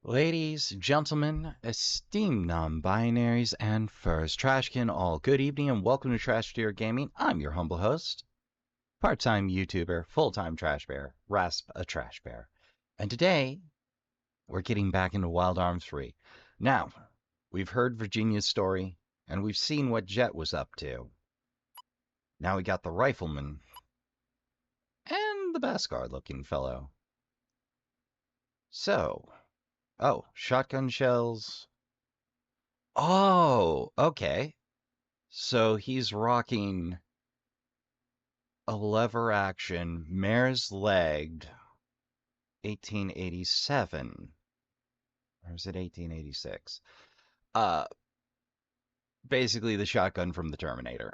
Ladies, gentlemen, esteemed non-binaries, and furs, Trashkin, all good evening and welcome to Trash Tier Gaming. I'm your humble host, part-time YouTuber, full-time trash bear, Rasp a Trash Bear. And today, we're getting back into Wild Arms 3. Now, we've heard Virginia's story, and we've seen what Jet was up to. Now we got the rifleman, and the Baskar-looking fellow. So... Oh, shotgun shells. Oh, okay. So he's rocking a lever action, mare's legged, 1887. Or is it 1886? Basically the shotgun from the Terminator.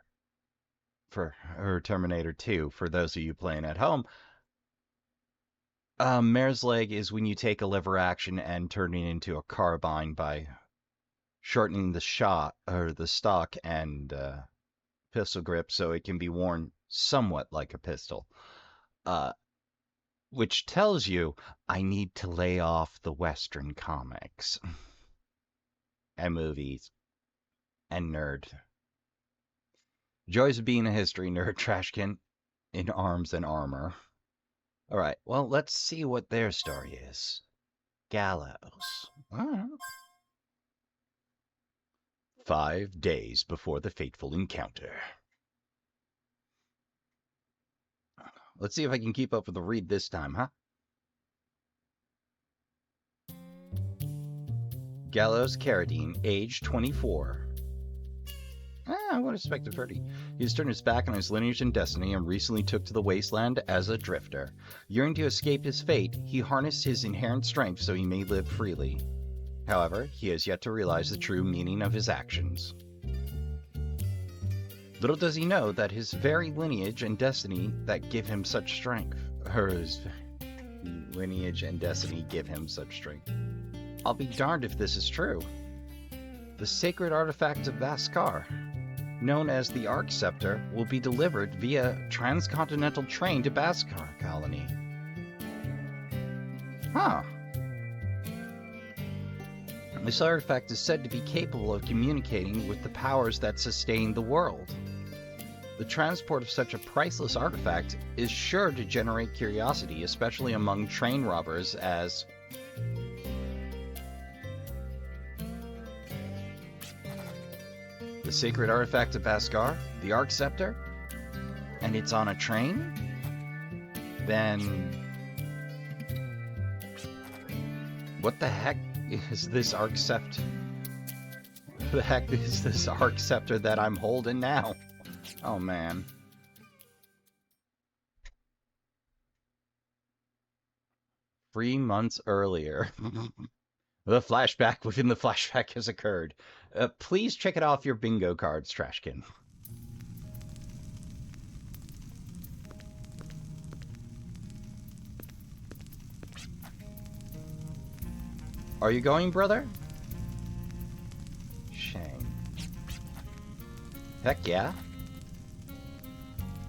Or Terminator 2, for those of you playing at home. Mare's leg is when you take a lever action and turn it into a carbine by shortening the shot or the stock and pistol grip so it can be worn somewhat like a pistol. Which tells you I need to lay off the Western comics and movies and nerd. Joys of being a history nerd, Trashkin, in arms and armor. Alright, well, let's see what their story is. Gallows. 5 days before the fateful encounter. Let's see if I can keep up with the read this time, huh? Gallows Carradine, age 24. I would have expected 30. He has turned his back on his lineage and destiny and recently took to the wasteland as a drifter. Yearning to escape his fate, he harnessed his inherent strength so he may live freely. However, he has yet to realize the true meaning of his actions. Little does he know that his very lineage and destiny that give him such strength. His lineage and destiny give him such strength. I'll be darned if this is true. The sacred artifact of Baskar, known as the Ark Scepter, will be delivered via transcontinental train to Baskar colony. Huh. This artifact is said to be capable of communicating with the powers that sustain the world. The transport of such a priceless artifact is sure to generate curiosity, especially among train robbers, as the sacred artifact of Baskar, the Ark Scepter, and it's on a train? Then what the heck is this Ark Scepter? What the heck is this Ark Scepter that I'm holding now? Oh man. Three months earlier. The flashback within the flashback has occurred. Please check it off your bingo cards, Trashkin. Are you going, brother? Shame. Heck yeah.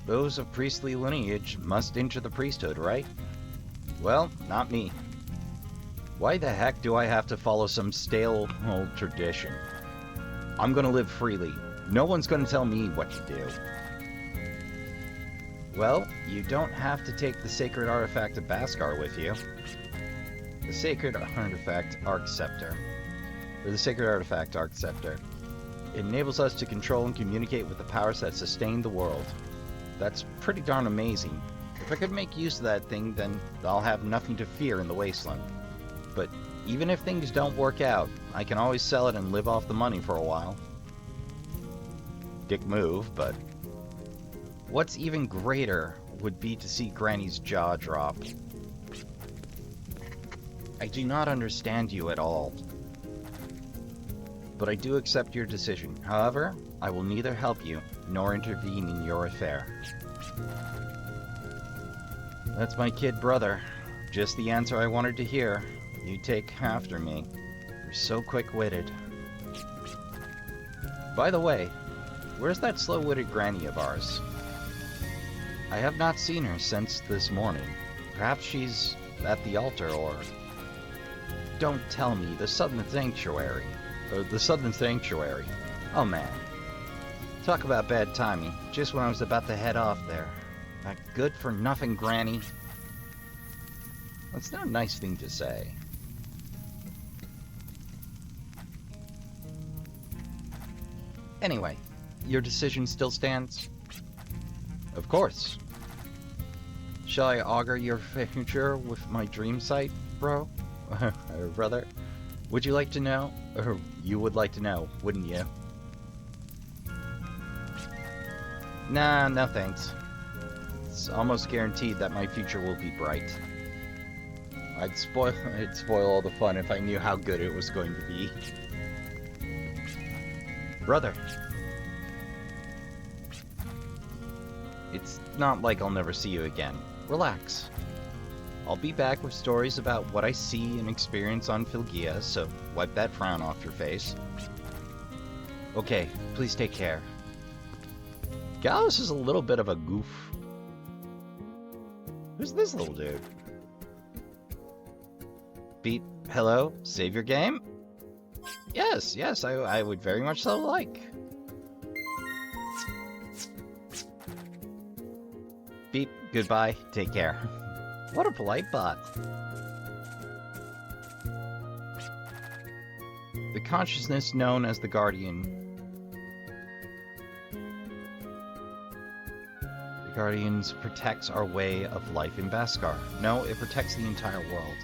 Those of priestly lineage must enter the priesthood, right? Well, not me. Why the heck do I have to follow some stale old tradition? I'm gonna live freely. No one's gonna tell me what to do. Well, you don't have to take the sacred artifact of Baskar with you. The sacred artifact Ark Scepter. Or the sacred artifact Ark Scepter. It enables us to control and communicate with the powers that sustain the world. That's pretty darn amazing. If I could make use of that thing, then I'll have nothing to fear in the wasteland. But even if things don't work out, I can always sell it and live off the money for a while. Dick move, but what's even greater would be to see Granny's jaw drop. I do not understand you at all. But I do accept your decision. However, I will neither help you nor intervene in your affair. That's my kid brother. Just the answer I wanted to hear. You take after me. You're so quick-witted. By the way, where's that slow-witted granny of ours? I have not seen her since this morning. Perhaps she's at the altar, or... don't tell me the Southern Sanctuary. The Southern Sanctuary. Oh man. Talk about bad timing. Just when I was about to head off there. That good-for-nothing granny. That's not a nice thing to say. Anyway, your decision still stands? Of course. Shall I augur your future with my dream site, bro? Or brother? Would you like to know? Or you would like to know, wouldn't you? Nah, no thanks. It's almost guaranteed that my future will be bright. It'd spoil all the fun if I knew how good it was going to be. Brother. It's not like I'll never see you again. Relax. I'll be back with stories about what I see and experience on Filgia, so wipe that frown off your face. Okay, please take care. Gallows is a little bit of a goof. Who's this little dude? Beat, hello? Save your game? Yes, I would very much so like. Beep, goodbye, take care. What a polite bot. The consciousness known as the Guardian. The Guardians protects our way of life in Baskar. No, it protects the entire world.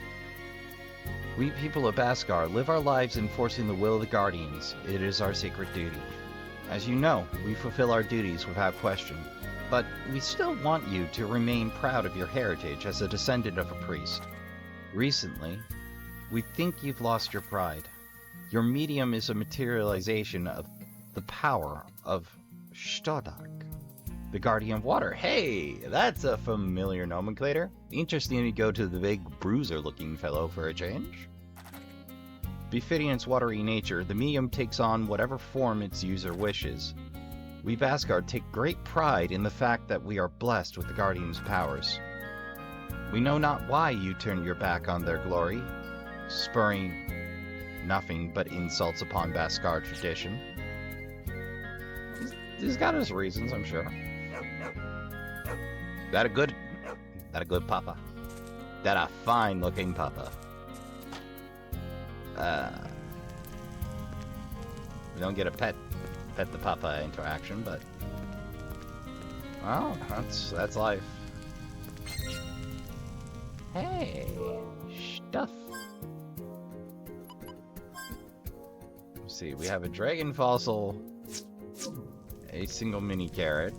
We people of Baskar live our lives enforcing the will of the Guardians. It is our sacred duty. As you know, we fulfill our duties without question. But we still want you to remain proud of your heritage as a descendant of a priest. Recently, we think you've lost your pride. Your medium is a materialization of the power of Stodak, the Guardian of Water. Hey, that's a familiar nomenclator. Interesting to go to the big bruiser-looking fellow for a change. Befitting its watery nature, the medium takes on whatever form its user wishes. We Baskar take great pride in the fact that we are blessed with the Guardian's powers. We know not why you turn your back on their glory, spurring nothing but insults upon Baskar tradition. He's got his reasons, I'm sure. That a good papa. That a fine-looking papa. We don't get a pet the papa interaction, but well, that's life. Hey, stuff. Let's see, we have a dragon fossil, a single mini carrot.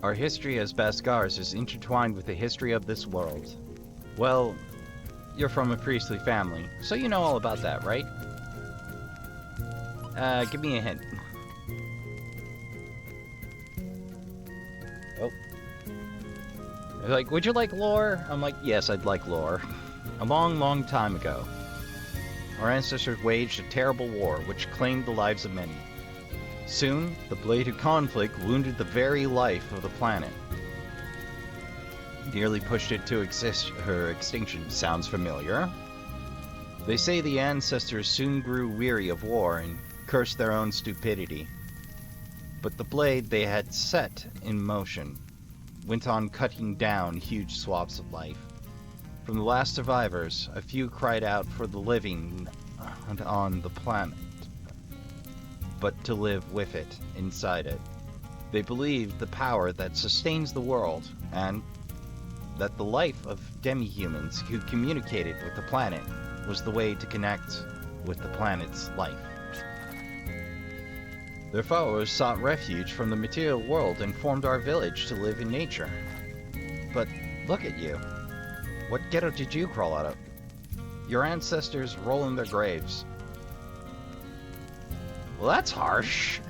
Our history as Baskars is intertwined with the history of this world. Well, you're from a priestly family, so you know all about that, right? Give me a hint. Oh. They're like, would you like lore? I'm like, yes, I'd like lore. A long, long time ago, our ancestors waged a terrible war which claimed the lives of many. Soon, the blade of conflict wounded the very life of the planet. Nearly pushed it to extinction. Sounds familiar? They say the ancestors soon grew weary of war and cursed their own stupidity. But the blade they had set in motion went on cutting down huge swaths of life. From the last survivors, a few cried out for the living on the planet, but to live with it, inside it. They believed the power that sustains the world, and that the life of demi-humans who communicated with the planet was the way to connect with the planet's life. Their followers sought refuge from the material world and formed our village to live in nature. But look at you. What ghetto did you crawl out of? Your ancestors roll in their graves. Well, that's harsh.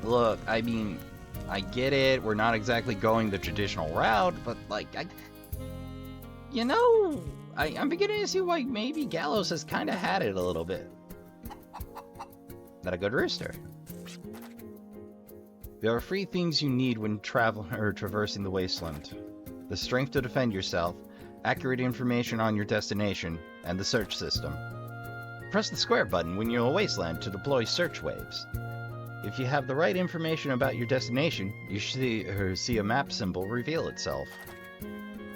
Look, I mean, I get it. We're not exactly going the traditional route, but like, I'm beginning to see why maybe Gallows has kind of had it a little bit. Not a good rooster. There are 3 things you need when traversing the wasteland: the strength to defend yourself, accurate information on your destination, and the search system. Press the square button when you're in a wasteland to deploy search waves. If you have the right information about your destination, you should see a map symbol reveal itself.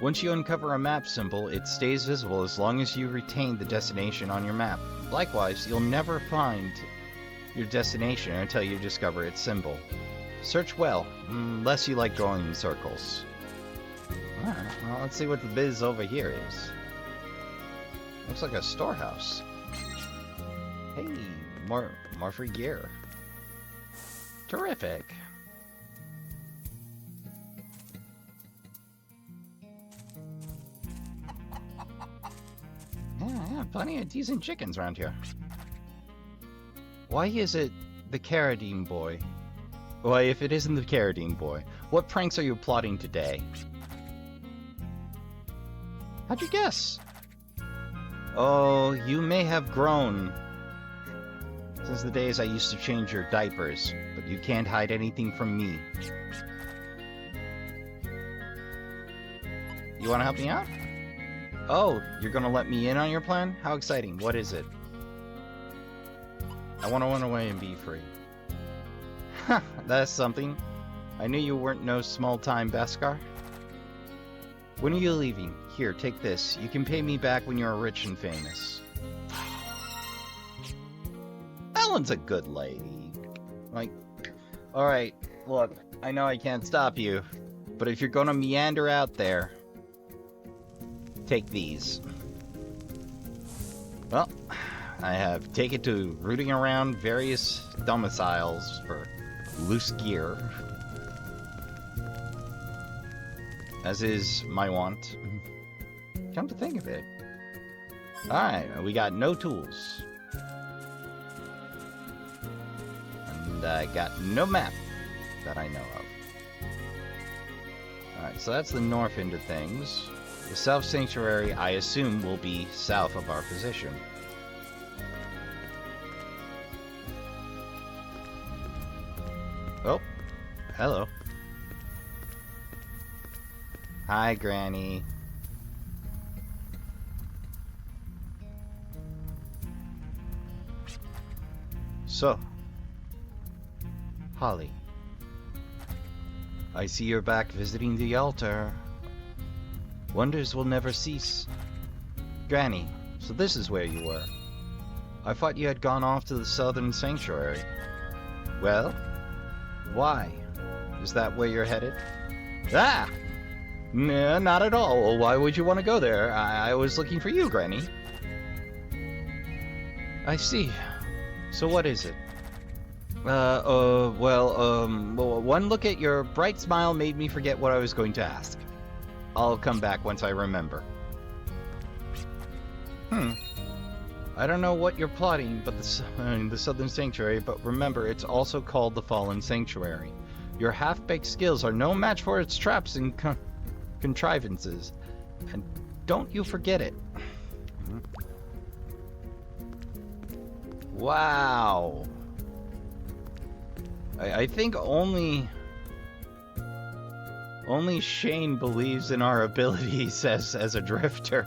Once you uncover a map symbol, it stays visible as long as you retain the destination on your map. Likewise, you'll never find your destination until you discover its symbol. Search well, unless you like going in circles. Alright, well, let's see what the biz over here is. Looks like a storehouse. Hey, more free gear. Terrific. Yeah, plenty of decent chickens around here. Why is it the Carradine boy? Why, if it isn't the Carradine boy, what pranks are you plotting today? How'd you guess? Oh, you may have grown since the days I used to change your diapers, but you can't hide anything from me. You want to help me out? Oh, you're gonna let me in on your plan? How exciting. What is it? I want to run away and be free. Ha! That's something. I knew you weren't no small-time Baskar. When are you leaving? Here, take this. You can pay me back when you're rich and famous. Ellen's a good lady. Like, alright, look, I know I can't stop you, but if you're gonna meander out there, take these. Well, I have taken to rooting around various domiciles for loose gear, as is my wont. Come to think of it. Alright, we got no tools. And I got no map that I know of. Alright, so that's the north end of things. The South Sanctuary, I assume, will be south of our position. Oh, hello. Hi, Granny. So, Holly, I see you're back visiting the altar. Wonders will never cease. Granny, so this is where you were. I thought you had gone off to the Southern Sanctuary. Well, why? Is that where you're headed? Ah! No, not at all. Why would you want to go there? I was looking for you, Granny. I see. So what is it? One look at your bright smile made me forget what I was going to ask. I'll come back once I remember. I don't know what you're plotting, but the Southern Sanctuary, but remember, it's also called the Fallen Sanctuary. Your half-baked skills are no match for its traps and contrivances. And don't you forget it. Wow. I think only Shane believes in our abilities as a drifter.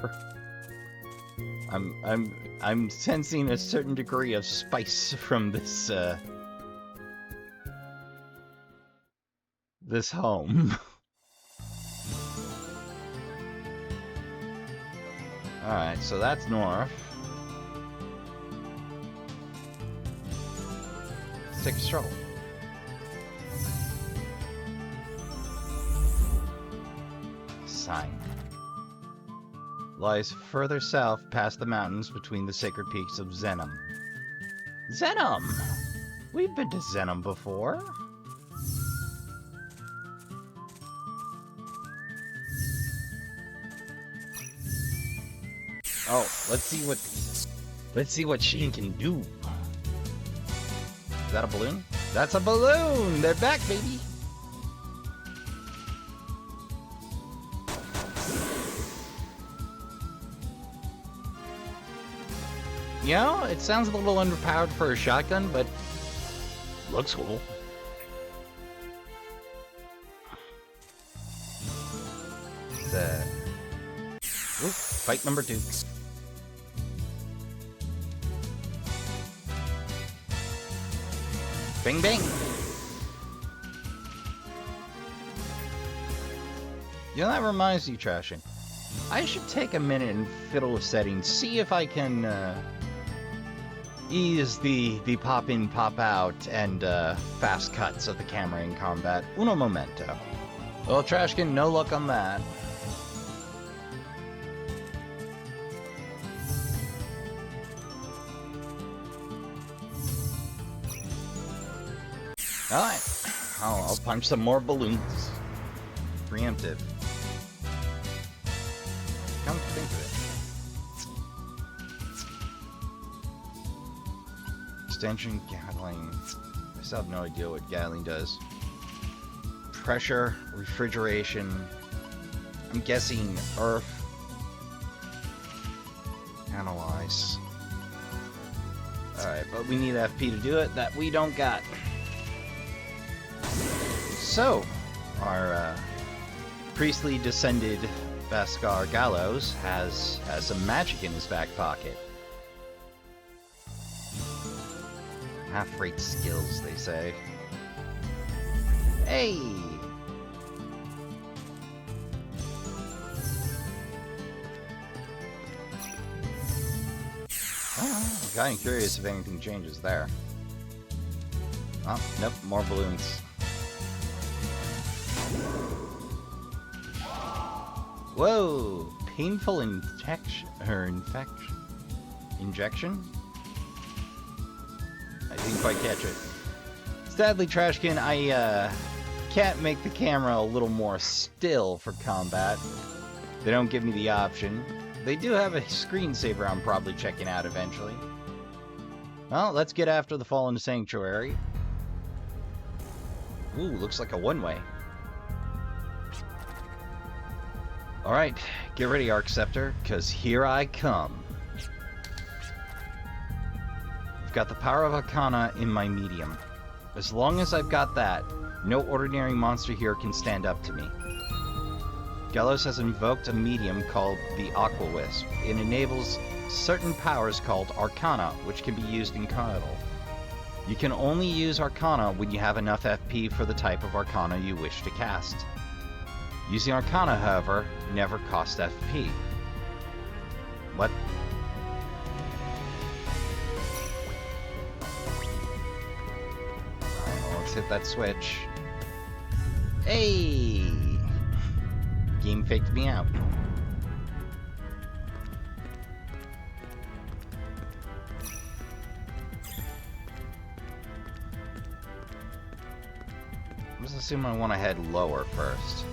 I'm sensing a certain degree of spice from this this home. Alright, so that's north. Let's take a stroll. Sign. Lies further south past the mountains between the sacred peaks of Zenom. Zenom! We've been to Zenom before. Oh, let's see what Shane can do. Is that a balloon? That's a balloon! They're back, baby! You know, it sounds a little underpowered for a shotgun, but looks cool. Ooh, fight number 2. Bing bang! You know, that reminds me, Trashkin. I should take a minute and fiddle with settings, see if I can ease the pop in, pop out, and fast cuts of the camera in combat. Uno momento. Well, Trashkin, no luck on that. Alright. I'll punch some more balloons. Preemptive. Come to think of it. Extension, Gatling. I still have no idea what Gatling does. Pressure, refrigeration. I'm guessing earth. Analyze. Alright, but we need FP to do it that we don't got. So, our priestly descended Baskar Gallows has some magic in his back pocket. Half-rate skills, they say. Hey! Oh, I'm kind of curious if anything changes there. Oh, nope, more balloons. Whoa! Painful injection? Injection? I didn't quite catch it. Sadly, Trashkin, I can't make the camera a little more still for combat. They don't give me the option. They do have a screensaver I'm probably checking out eventually. Well, let's get after the Fallen Sanctuary. Ooh, looks like a one-way. Alright, get ready, Ark Scepter, because here I come. I've got the power of Arcana in my medium. As long as I've got that, no ordinary monster here can stand up to me. Gallows has invoked a medium called the Aqua Wisp. It enables certain powers called Arcana, which can be used in battle. You can only use Arcana when you have enough FP for the type of Arcana you wish to cast. Using Arcana, however, never costs FP. What? Let's hit that switch. Hey! Game faked me out. Let's assume I want to head lower first.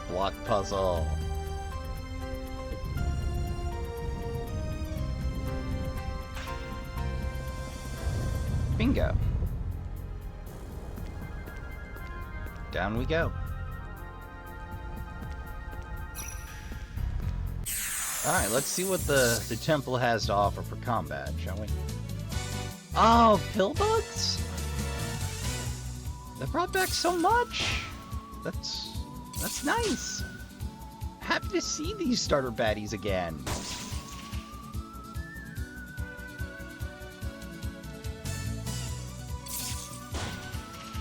Block puzzle. Bingo. Down we go. Alright, let's see what the temple has to offer for combat, shall we? Oh, pillbugs? That brought back so much! That's nice! Happy to see these starter baddies again.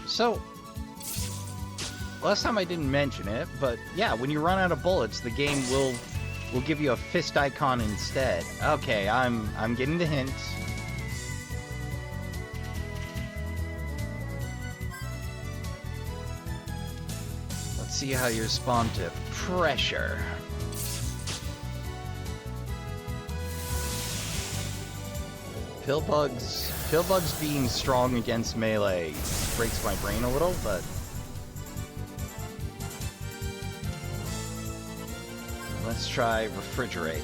So, last time I didn't mention it, but yeah, when you run out of bullets, the game will give you a fist icon instead. Okay, I'm getting the hint. Let's see how you respond to pressure. Pillbugs being strong against melee breaks my brain a little, but let's try refrigerate.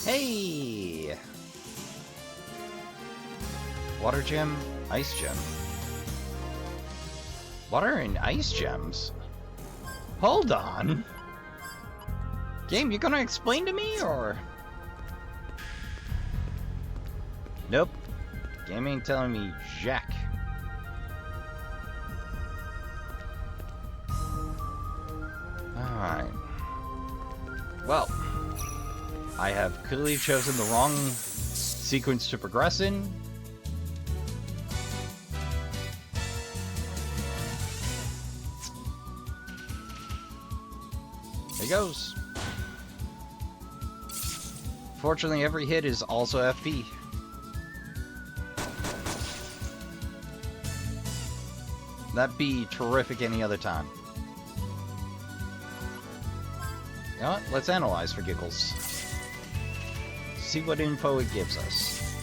Hey! Water gem, ice gem. Water and ice gems? Hold on! Game, you gonna explain to me, or? Nope. Game ain't telling me jack. Alright. Well, I have clearly chosen the wrong sequence to progress in. There he goes. Fortunately, every hit is also FP. That'd be terrific any other time. You know what? Let's analyze for giggles. See what info it gives us.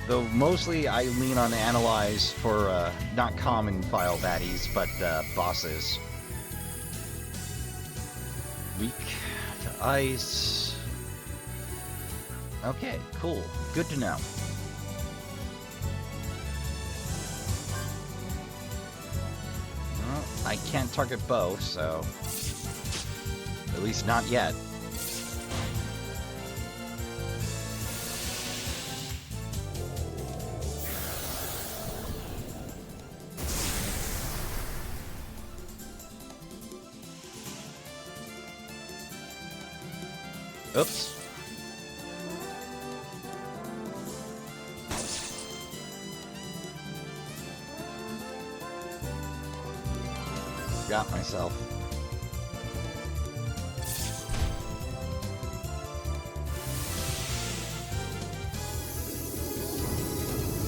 Though mostly I lean on analyze for not common file baddies, but bosses. Weak to ice. Okay, cool. Good to know. Well, I can't target bow, so... at least not yet. Oops. Got myself.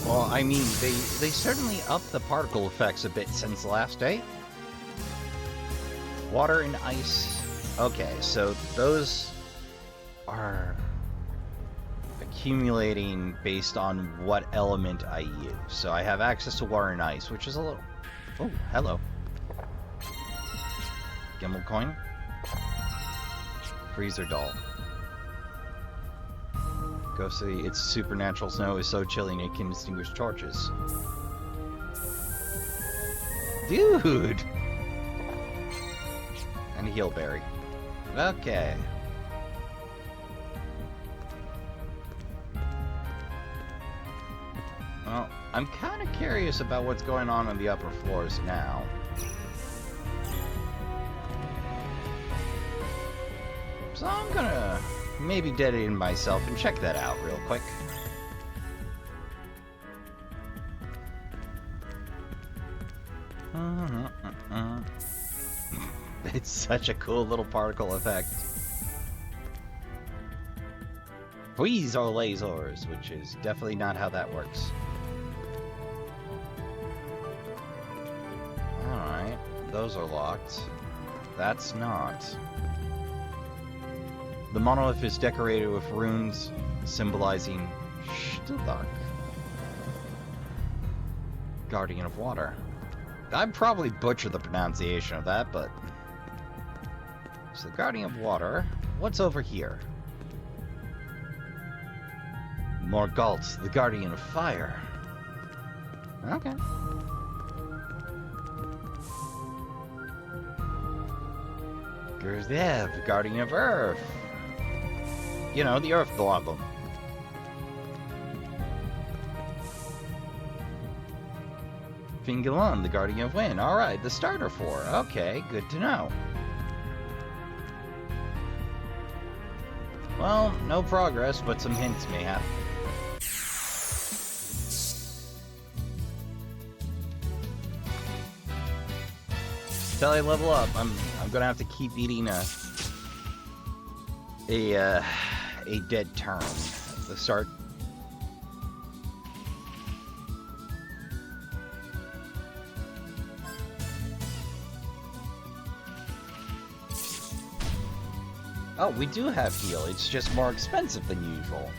Well, I mean, they certainly upped the particle effects a bit since the last day. Water and ice. Okay, so those are accumulating based on what element I use. So I have access to water and ice, which is a little... oh, hello. Gimbal coin. Freezer doll. Go see, its supernatural snow is so chilling it can extinguish torches. Dude! And a heal berry. Okay. Well, I'm kind of curious about what's going on the upper floors now. So I'm gonna maybe dead in myself and check that out real quick. It's such a cool little particle effect. These are lasers, which is definitely not how that works. Alright, those are locked. That's not. The monolith is decorated with runes symbolizing Shtuthak, Guardian of Water. I'd probably butcher the pronunciation of that, but... so the Guardian of Water, what's over here? Morgalt, the Guardian of Fire. Okay. Gurzev, the Guardian of Earth. You know, the Earth Globum. Fingalon, the Guardian of Wind. Alright, the starter four. Okay, good to know. Well, no progress, but some hints mayhap. Till I level up, I'm gonna have to keep eating a dead turn at the start. Oh, we do have heal. It's just more expensive than usual.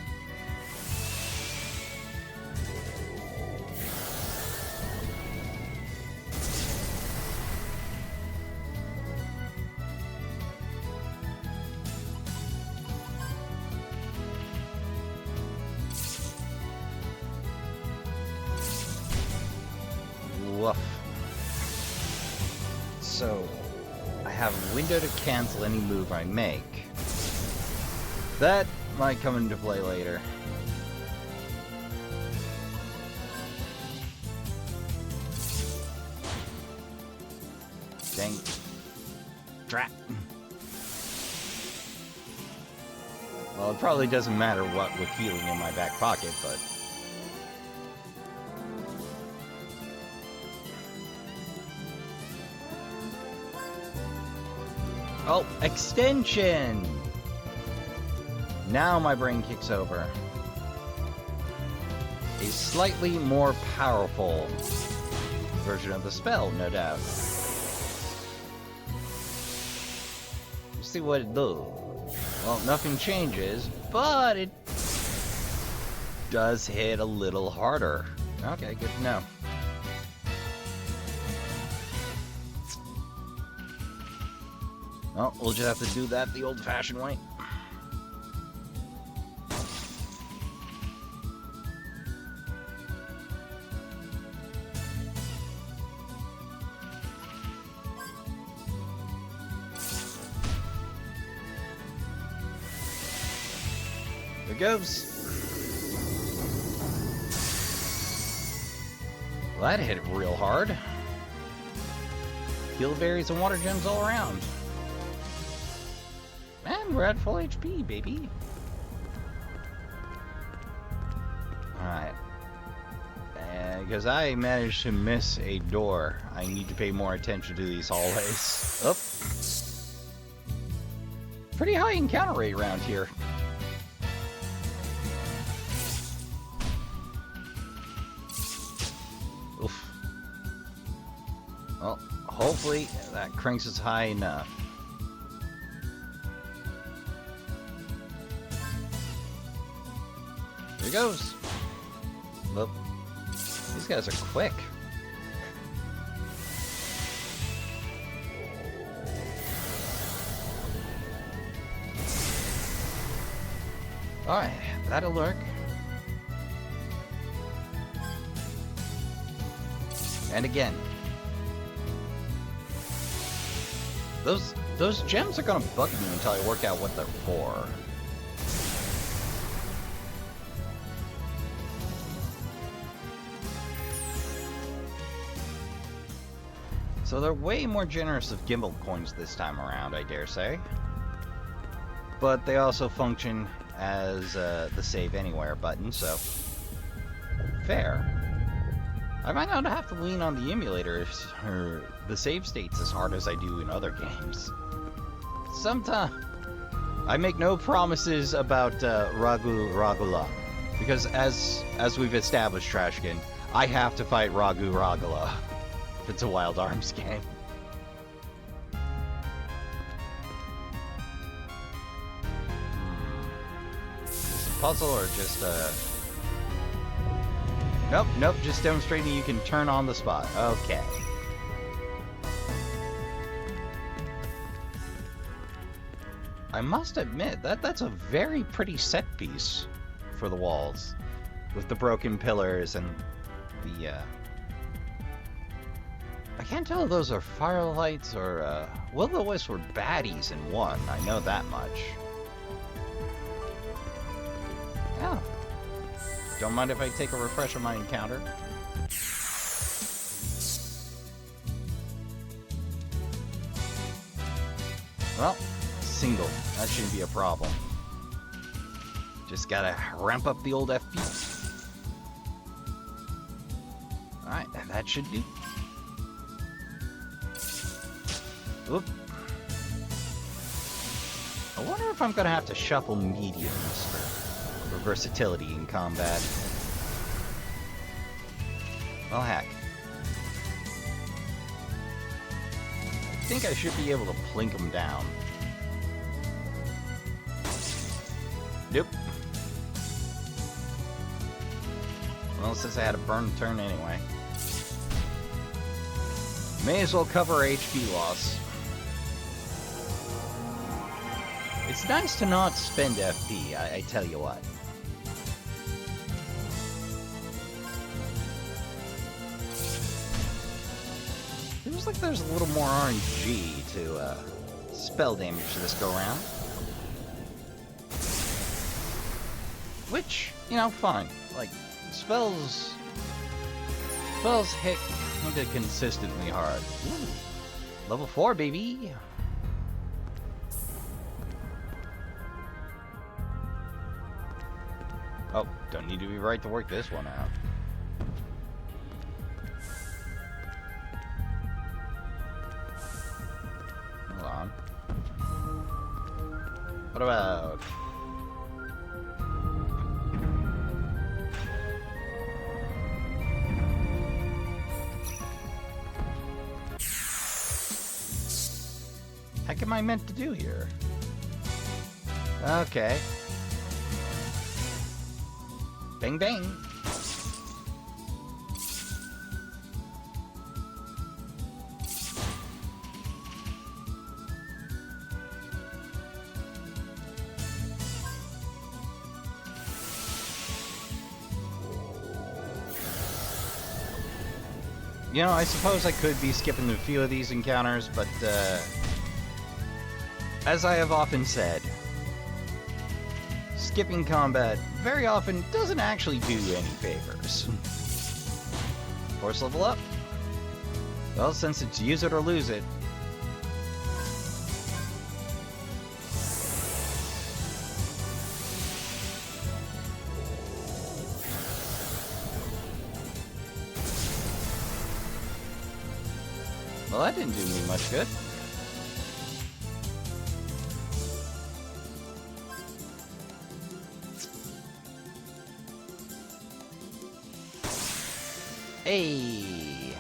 Woof. So, I have a window to cancel any move I make. That might come into play later. Dang. Drat. Well, it probably doesn't matter what with healing in my back pocket, but... Oh, extension! Now my brain kicks over. A slightly more powerful version of the spell, no doubt. Let's see what it does. Well, nothing changes, but it does hit a little harder. Okay, good to know. Well, we'll just have to do that the old-fashioned way. There goes. Well, that hit it real hard. Heal berries and water gems all around. Man, we're at full HP, baby. Alright. And because I managed to miss a door, I need to pay more attention to these hallways. Oh. Pretty high encounter rate around here. Oof. Well, hopefully that cranks us high enough. There he goes. Look, these guys are quick. Alright, that'll work. And again. Those gems are gonna bug me until I work out what they're for. So they're way more generous of gimbal coins this time around, I dare say. But they also function as the save anywhere button, so fair. I might not have to lean on the emulators or the save states as hard as I do in other games. Sometimes I make no promises about Ragula, because as we've established, Trashkin, I have to fight Ragula if it's a Wild Arms game. Is it a puzzle or just Nope, just demonstrating you can turn on the spot. Okay. I must admit, that's a very pretty set piece for the walls. With the broken pillars and the, I can't tell if those are firelights or, will-o-wisps were baddies in one, I know that much. Yeah. Don't mind if I take a refresh on my encounter. Well, single. That shouldn't be a problem. Just gotta ramp up the old FP. Alright, that should do. Oop. I wonder if I'm gonna have to shuffle mediums for versatility in combat. Well, heck. I think I should be able to plink them down. Nope. Well, since I had a burn turn anyway. May as well cover HP loss. It's nice to not spend FP, I tell you what. Feels like there's a little more RNG to spell damage this go around. Which, you know, fine. Like, spells hit kinda consistently hard. Ooh. Level 4, baby. Oh, don't need to be right to work this one out. Hold on. What about... heck am I meant to do here? Okay. Bang bang. You know, I suppose I could be skipping a few of these encounters, but as I have often said, skipping combat very often doesn't actually do any favors. Force level up? Well, since it's use it or lose it. Well, that didn't do me much good. Hey!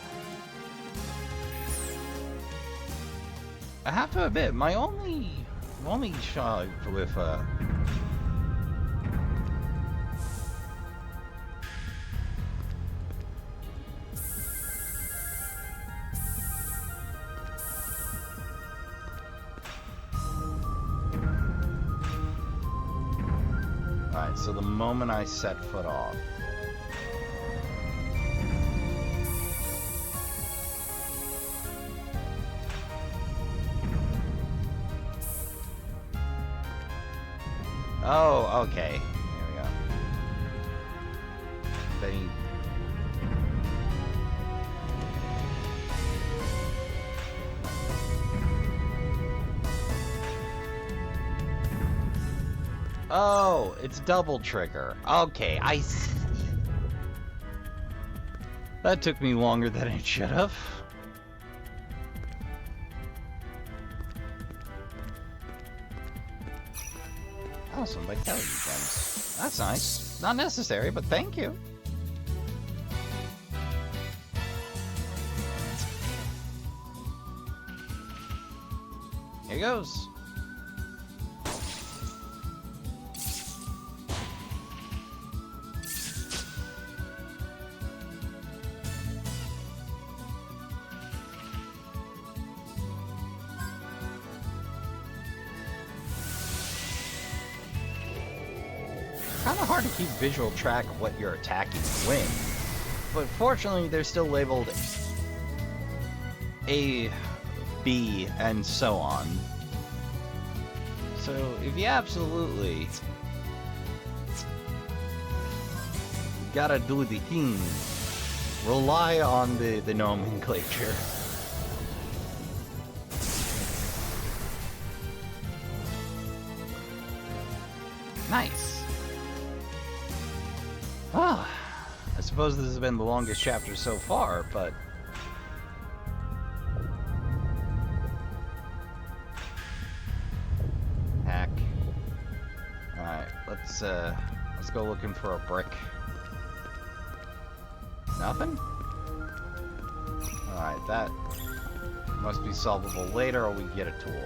I have to admit, my only shot with Alright, so the moment I set foot off. Oh, okay. There we go. Then oh, it's double trigger. Okay, I see. That took me longer than it should have. Oh, some vitality gems. That's nice. Not necessary, but thank you. Here goes. Kind of hard to keep visual track of what you're attacking when, but fortunately they're still labeled A, B, and so on. So if you absolutely gotta do the thing, rely on the nomenclature. Nice. Ah, I suppose this has been the longest chapter so far, but... heck. Alright, let's go looking for a brick. Nothing? Alright, that must be solvable later, or we get a tool.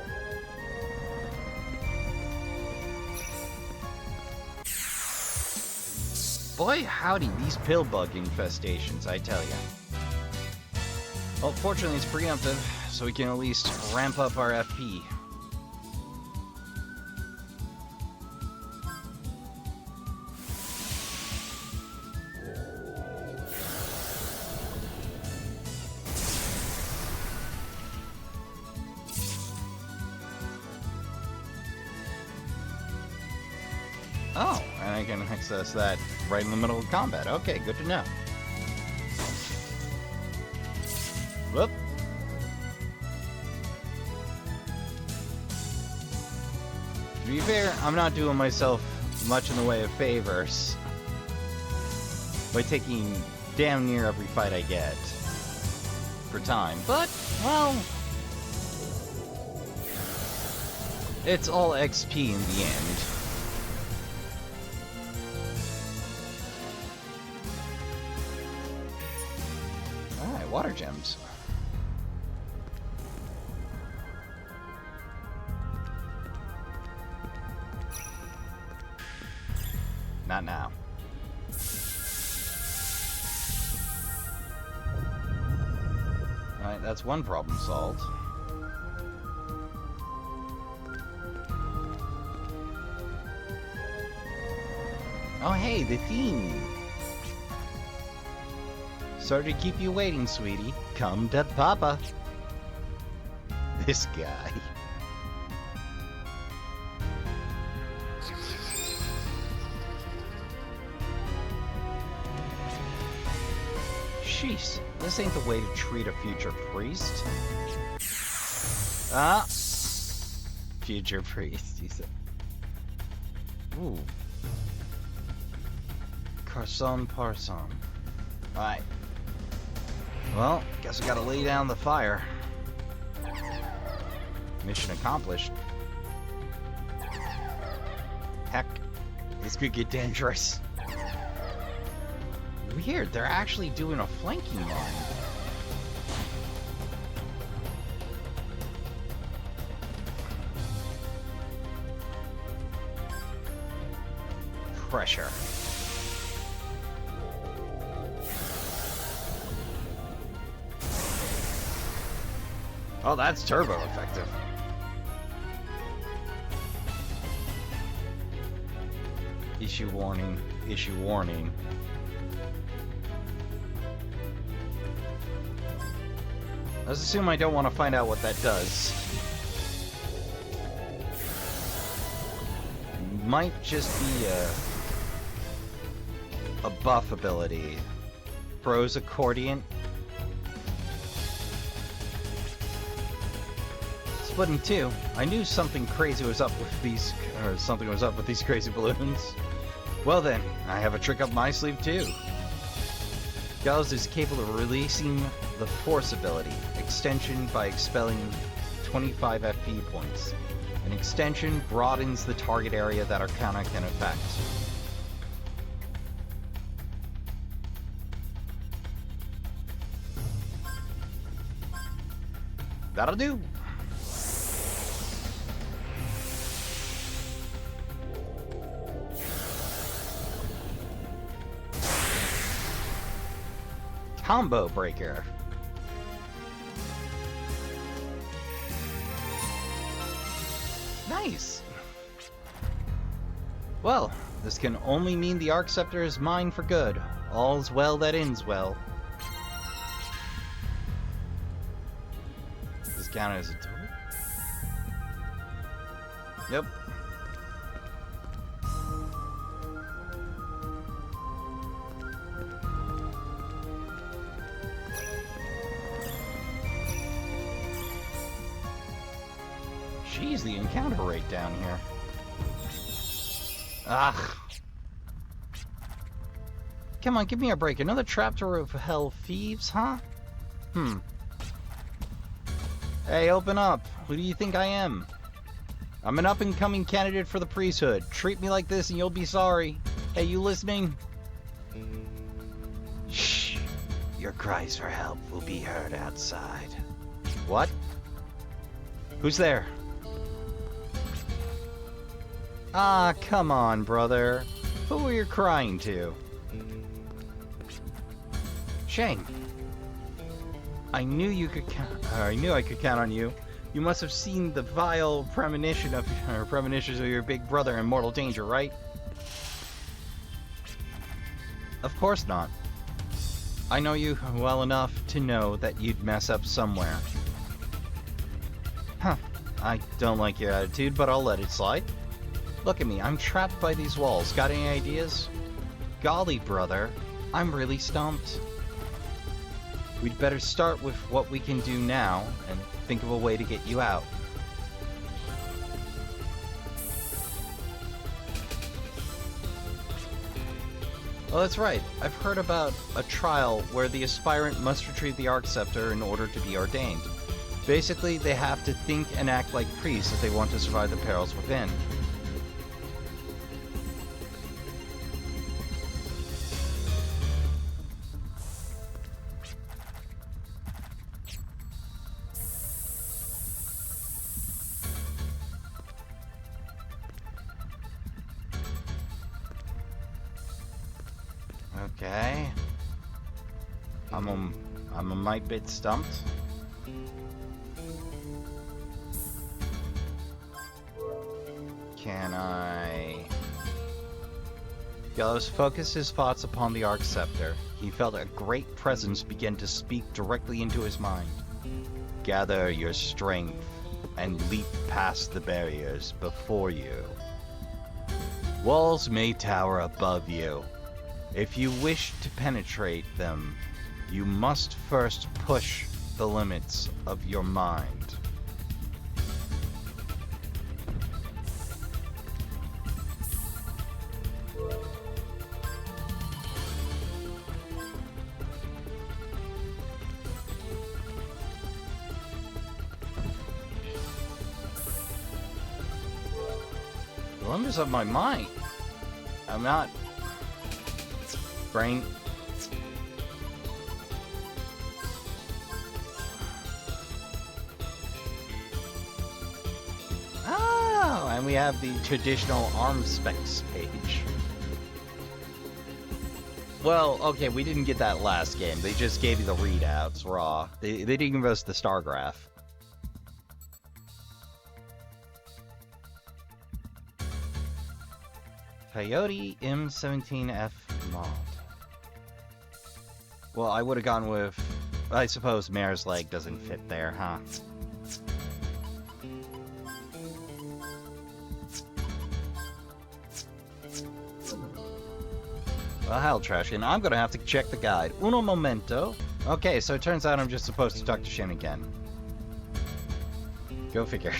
Boy, howdy, these pill bug infestations, I tell ya. Well, fortunately it's preemptive, so we can at least ramp up our FP. Oh, and I can access that right in the middle of combat. Okay, good to know. Whoop. To be fair, I'm not doing myself much in the way of favors by taking damn near every fight I get for time. But, well, it's all XP in the end. Alright, water gems. Not now. Alright, that's one problem solved. Oh hey, the theme! Sorry to keep you waiting, sweetie. Come to Papa. This guy. Jeez, this ain't the way to treat a future priest. Ah! Future priest, he said. Ooh. Carson Parson. Alright. Well, guess we gotta lay down the fire. Mission accomplished. Heck, this could get dangerous. Weird, they're actually doing a flanking line. Pressure. Oh, that's turbo effective. Issue warning, issue warning. Let's assume I don't want to find out what that does. Might just be a buff ability. Bros accordion. Split in two. I knew something crazy was up with these, or something was up with these crazy balloons. Well then, I have a trick up my sleeve too. Gallows is capable of releasing the Force ability, extension by expelling 25 FP points. An extension broadens the target area that Arcana can affect. That'll do! Combo breaker. Nice. Well, this can only mean the Ark Scepter is mine for good. All's well that ends well. Does this count as a tool? Yep. Jeez, the encounter rate down here. Ugh. Come on, give me a break. Another chapter of Hell Thieves, huh? Hey, open up. Who do you think I am? I'm an up-and-coming candidate for the priesthood. Treat me like this and you'll be sorry. Hey, you listening? Shh. Your cries for help will be heard outside. What? Who's there? Ah, come on, brother. Who are you crying to? Shane. I knew you could I knew I could count on you. You must have seen the vile premonitions of your big brother in mortal danger, right? Of course not. I know you well enough to know that you'd mess up somewhere. Huh. I don't like your attitude, but I'll let it slide. Look at me, I'm trapped by these walls. Got any ideas? Golly, brother, I'm really stumped. We'd better start with what we can do now, and think of a way to get you out. Oh, that's right. I've heard about a trial where the aspirant must retrieve the Ark Scepter in order to be ordained. Basically, they have to think and act like priests if they want to survive the perils within. Okay. I'm a mite bit stumped. Can I... Gallows focused his thoughts upon the Ark Scepter. He felt a great presence begin to speak directly into his mind. Gather your strength and leap past the barriers before you. Walls may tower above you. If you wish to penetrate them, you must first push the limits of your mind. The limits of my mind? I'm not... Brain... Oh, and we have the traditional arm specs page. Well, okay, we didn't get that last game. They just gave you the readouts raw. They didn't give us the star graph. Coyote M17F mod. Well, I would have gone with... I suppose Mare's leg doesn't fit there, huh? Well, hell, Trashkin, I'm gonna have to check the guide. Uno momento. Okay, so it turns out I'm just supposed to talk to Shin again. Go figure.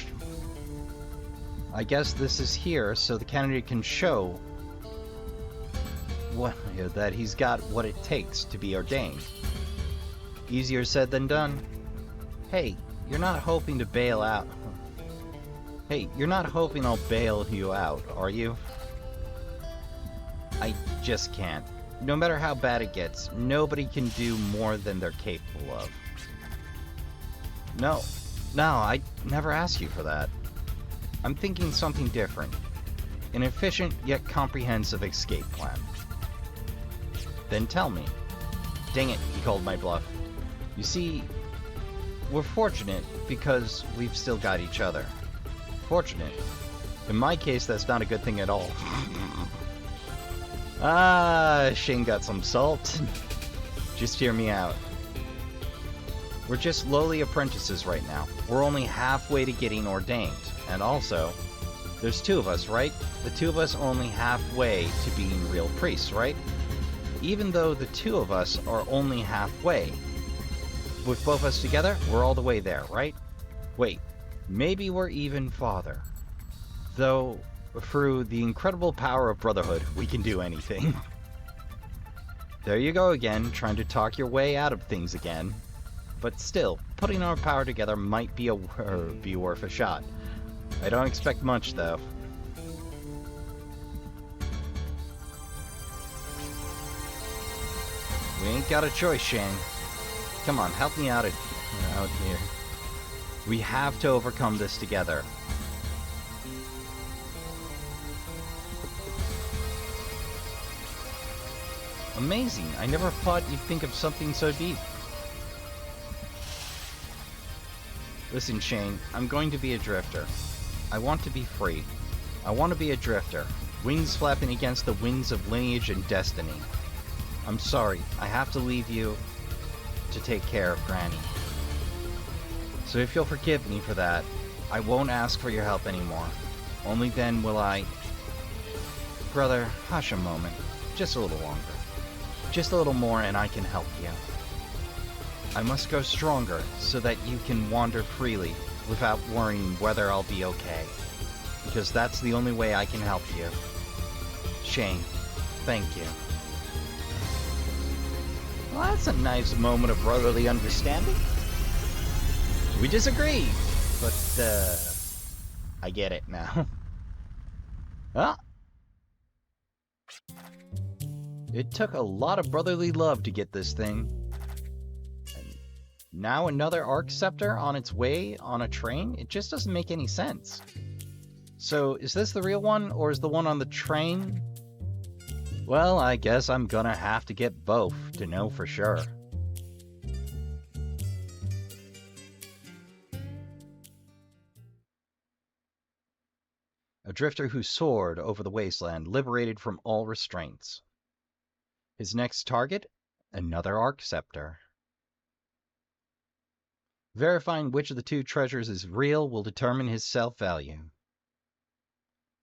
I guess this is here so the candidate can show that he's got what it takes to be ordained. Easier said than done. Hey, you're not hoping to bail out. Hey, you're not hoping I'll bail you out, are you? I just can't. No matter how bad it gets, nobody can do more than they're capable of. No, I never asked you for that. I'm thinking something different. An efficient yet comprehensive escape plan. Then tell me. Dang it, he called my bluff. You see, we're fortunate because we've still got each other. Fortunate. In my case, that's not a good thing at all. Shane got some salt. Just hear me out. We're just lowly apprentices right now. We're only halfway to getting ordained. And also, there's two of us, right? The two of us are only halfway to being real priests, right? Even though the two of us are only halfway, with both of us together, we're all the way there, right? Wait, maybe we're even farther. Though, through the incredible power of brotherhood, we can do anything. There you go again, trying to talk your way out of things again. But still, putting our power together might be worth a shot. I don't expect much, though. We ain't got a choice, Shane. Come on, help me out here. We have to overcome this together. Amazing. I never thought you'd think of something so deep. Listen, Shane, I'm going to be a drifter. I want to be free. I want to be a drifter. Wings flapping against the winds of lineage and destiny. I'm sorry, I have to leave you to take care of Granny. So if you'll forgive me for that, I won't ask for your help anymore. Only then will I... Brother, hush a moment. Just a little longer. Just a little more and I can help you. I must go stronger so that you can wander freely without worrying whether I'll be okay. Because that's the only way I can help you. Shane, thank you. Well, that's a nice moment of brotherly understanding. We disagree, but, I get it now. Well, it took a lot of brotherly love to get this thing. And now another Ark Scepter on its way on a train? It just doesn't make any sense. So, is this the real one, or is the one on the train? Well, I guess I'm gonna have to get both to know for sure. A drifter who soared over the wasteland, liberated from all restraints. His next target? Another Ark Scepter. Verifying which of the two treasures is real will determine his self-value.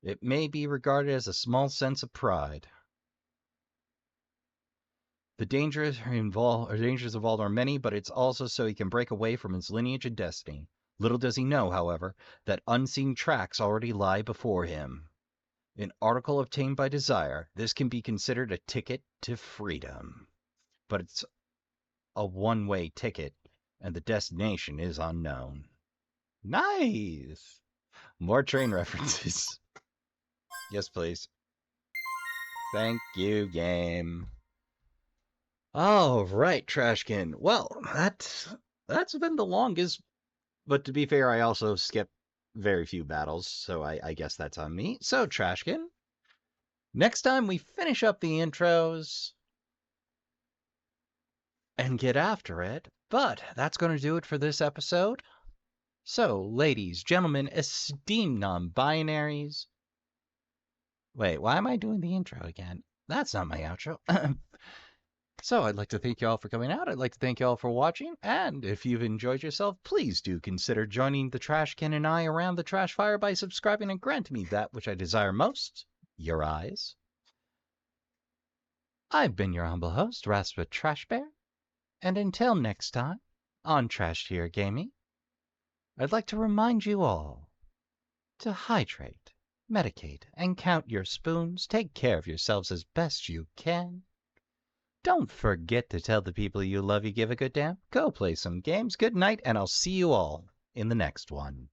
It may be regarded as a small sense of pride. The dangers involved are many, but it's also so he can break away from his lineage and destiny. Little does he know, however, that unseen tracks already lie before him. An article obtained by desire, this can be considered a ticket to freedom. But it's a one-way ticket, and the destination is unknown. Nice! More train references. Yes, please. Thank you, game. All right, Trashkin. Well, that's been the longest. But to be fair, I also skipped very few battles, so I guess that's on me. So, Trashkin, next time we finish up the intros and get after it. But that's going to do it for this episode. So, ladies, gentlemen, esteemed non-binaries. Wait, why am I doing the intro again? That's not my outro. So I'd like to thank you all for coming out. I'd like to thank you all for watching. And if you've enjoyed yourself, please do consider joining the Trashkin and I around the trash fire by subscribing and granting me that which I desire most, your eyes. I've been your humble host, Raspa Trash Bear. And until next time, on Trash Tier Gaming, I'd like to remind you all to hydrate, medicate, and count your spoons. Take care of yourselves as best you can. Don't forget to tell the people you love you give a good damn. Go play some games. Good night, and I'll see you all in the next one.